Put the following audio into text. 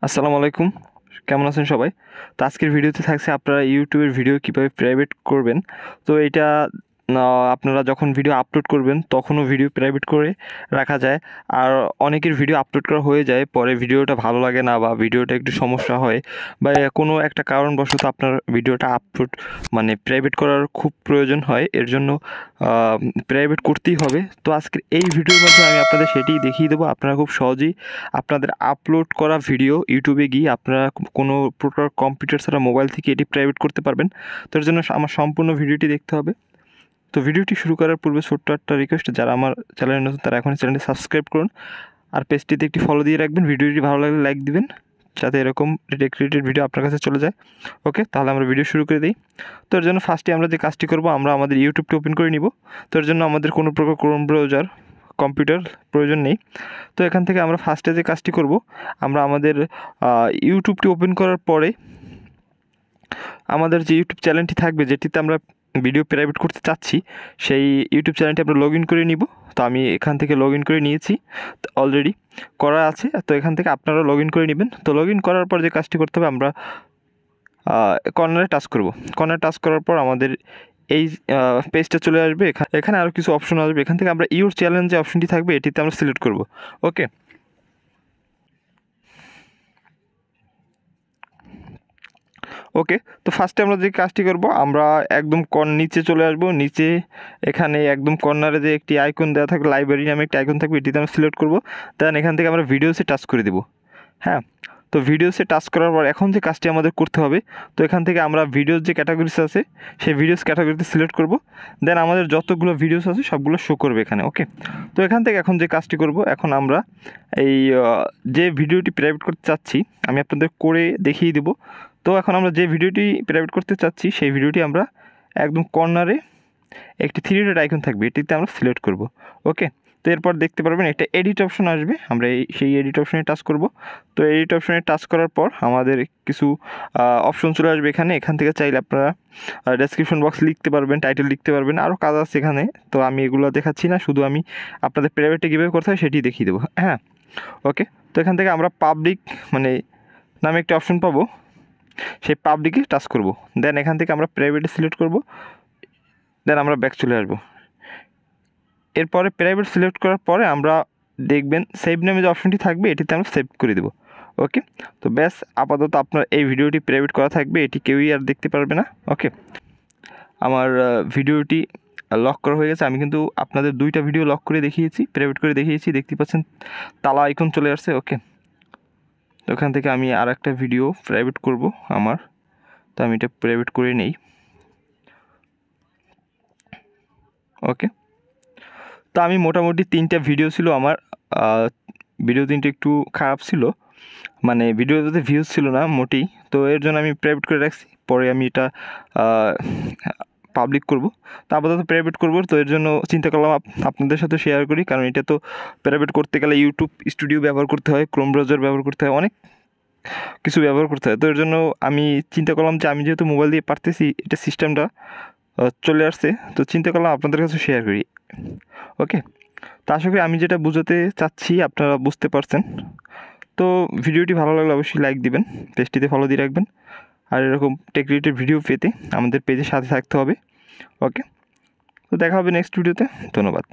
আসসালামু আলাইকুম, কেমন আছেন সবাই? তো আজকের ভিডিওতে থাকছে আপনারা ইউটিউবের ভিডিও কীভাবে প্রাইভেট করবেন। তো এটা আপনারা যখন ভিডিও আপলোড করবেন তখনও ভিডিও প্রাইভেট করে রাখা যায়। আর অনেকের ভিডিও আপলোড করা হয়ে যায়, পরে ভিডিওটা ভালো লাগে না বা ভিডিওটা একটু সমস্যা হয় বা কোনো একটা কারণবশত আপনার ভিডিওটা আপলোড প্রাইভেট করার খুব প্রয়োজন হয়, এর জন্য প্রাইভেট করতেই হবে। তো আজকের এই ভিডিওর মাধ্যমে আমি আপনাদের সেটিই দেখিয়ে দেবো। আপনারা খুব সহজেই আপনাদের আপলোড করা ভিডিও ইউটিউবে গিয়ে আপনারা কোনো প্রকার কম্পিউটার ছাড়া মোবাইল থেকে এটি প্রাইভেট করতে পারবেন। তো এর জন্য আমার সম্পূর্ণ ভিডিওটি দেখতে হবে। তো ভিডিওটি শুরু করার পূর্বে ছোট্ট একটা রিকোয়েস্ট, যারা আমার চ্যানেলে নতুন তারা এখনই চ্যানেলটি সাবস্ক্রাইব করুন আর পেজটিতে একটি ফলো দিয়ে রাখবেন। ভিডিওটি ভালো লাগলে লাইক দিবেন যাতে এরকম রিলেটেড ভিডিও আপনার কাছে চলে যায়। ওকে, তাহলে আমরা ভিডিও শুরু করে দিই। তো এর জন্য ফার্স্টে আমরা যে কাজটি করব, আমরা আমাদের ইউটিউবটি ওপেন করে নিব। তো এর জন্য আমাদের কোনো প্রকার ক্রোম ব্রাউজার কম্পিউটার প্রয়োজন নেই। তো এখান থেকে আমরা ফার্স্টে যে কাজটি করব, আমরা আমাদের ইউটিউবটি ওপেন করার পরে আমাদের যে ইউটিউব চ্যানেলটি থাকবে, যেটিতে আমরা ভিডিও প্রাইভেট করতে চাচ্ছি, সেই ইউটিউব চ্যানেলটি আমরা লগ ইন করে নিব। তো আমি এখান থেকে লগ ইন করে নিয়েছি, অলরেডি করা আছে। তো এখান থেকে আপনারাও লগ ইন করে নেবেন। তো লগ ইন করার পর যে কাজটি করতে হবে, আমরা কর্নারে টাচ করব। কর্নারে টাচ করার পর আমাদের এই পেজটা চলে আসবে। এখানে আরও কিছু অপশন আসবে। এখান থেকে আমরা ইউর চ্যানেল যে অপশনটি থাকবে এটিতে আমরা সিলেক্ট করব। ওকে, তো ফার্স্টে আমরা যে কাজটি করব, আমরা একদম নিচে চলে আসব। নিচে এখানে একদম কর্নারে যে একটি আইকন দেওয়া থাকবে, লাইব্রেরি নামে একটি আইকন থাকবে, এটিতে আমরা সিলেক্ট করব। দেন এখান থেকে আমরা ভিডিওসে টাচ করে দেব। হ্যাঁ, তো ভিডিওসে টাচ করার পর এখন যে কাজটি আমাদের করতে হবে, তো এখান থেকে আমরা ভিডিওর যে ক্যাটাগরিস আছে সেই ভিডিওস ক্যাটাগরিতে সিলেক্ট করব। দেন আমাদের যতগুলো ভিডিওস আছে সবগুলো শো করবে এখানে। ওকে, তো এখান থেকে এখন যে কাজটি করব, এখন আমরা এই যে ভিডিওটি প্রাইভেট করতে চাচ্ছি আমি আপনাদের করে দেখিয়ে দেবো। তো এখন আমরা যে ভিডিওটি প্রাইভেট করতে চাচ্ছি সেই ভিডিওটি আমরা একদম কর্নারে একটি 3 ডট আইকন থাকবে, এটিতে আমরা সিলেক্ট করব। ওকে, তো এরপর দেখতে পারবেন একটা এডিট অপশন আসবে, আমরা সেই এডিট অপশনে টাচ করব। তো এডিট অপশনে টাচ করার পর আমাদের কিছু অপশন চলে আসবে এখান থেকে চাইলে আপনারা ডেসক্রিপশন বক্স লিখতে পারবেন, টাইটেল লিখতে পারবেন, আরও কাজ আছে এখানে। তো আমি এগুলো দেখাচ্ছি না, শুধু আমি আপনাদের প্রাইভেটে কীভাবে করতে হয় সেটি দেখিয়ে দেবো। হ্যাঁ, ওকে, তো এখান থেকে আমরা পাবলিক নামে একটি অপশন পাবো, সেই পাবলিকে টাচ করব। দেন এখান থেকে আমরা প্রাইভেটে সিলেক্ট করব। দেন আমরা ব্যাক চলে আসব। এরপরে প্রাইভেট সিলেক্ট করার পরে আমরা দেখবেন সেভ নামে যে অপশনটি থাকবে এটিতে আমরা সেভ করে দেবো। ওকে, তো ব্যাস, আপাতত আপনার এই ভিডিওটি প্রাইভেট করা থাকবে, এটি কেউই আর দেখতে পারবে না। ওকে, আমার ভিডিওটি লক করা হয়ে গেছে। আমি কিন্তু আপনাদের 2টা ভিডিও লক করে দেখিয়েছি, প্রাইভেট করে দেখিয়েছি, দেখতে পাচ্ছেন তালা আইকন চলে আসছে। ওকে, তো ওখান থেকে আমি আর একটা ভিডিও প্রাইভেট করব আমার, তো আমি এটা প্রাইভেট করে নেই। ওকে, তো আমি মোটামুটি 3টা ভিডিও ছিল আমার, ভিডিও 3টা একটু খারাপ ছিল, ভিডিওতে ভিউজ ছিল না মোটেই। তো এর জন্য আমি প্রাইভেট করে রাখছি, পরে আমি এটা পাবলিক করব। তো আপাতত প্রাইভেট করব। তো এর জন্য চিন্তা করলাম আপনাদের সাথে শেয়ার করি, কারণ এটা তো প্রাইভেট করতে গেলে ইউটিউব স্টুডিও ব্যবহার করতে হয়, ক্রোম ব্রাউজার ব্যবহার করতে হয়, অনেক কিছু ব্যবহার করতে হয়। তো এর জন্য আমি চিন্তা করলাম যে আমি যেহেতু মোবাইল দিয়ে পারতেছি, এটা সিস্টেমটা চলে আসছে, তো চিন্তা করলাম আপনাদের কাছে শেয়ার করি। ওকে, তো আশা করি আমি যেটা বোঝাতে চাচ্ছি আপনারা বুঝতে পারছেন। তো ভিডিওটি ভালো লাগলে অবশ্যই লাইক দিবেন, পেজটিতে ফলো দিয়ে রাখবেন, আর এরকম টেক রিলেটেড ভিডিও পেতে আমাদের পেজের সাথে থাকতে হবে। ওকে, তো দেখা হবে নেক্সট ভিডিওতে। ধন্যবাদ।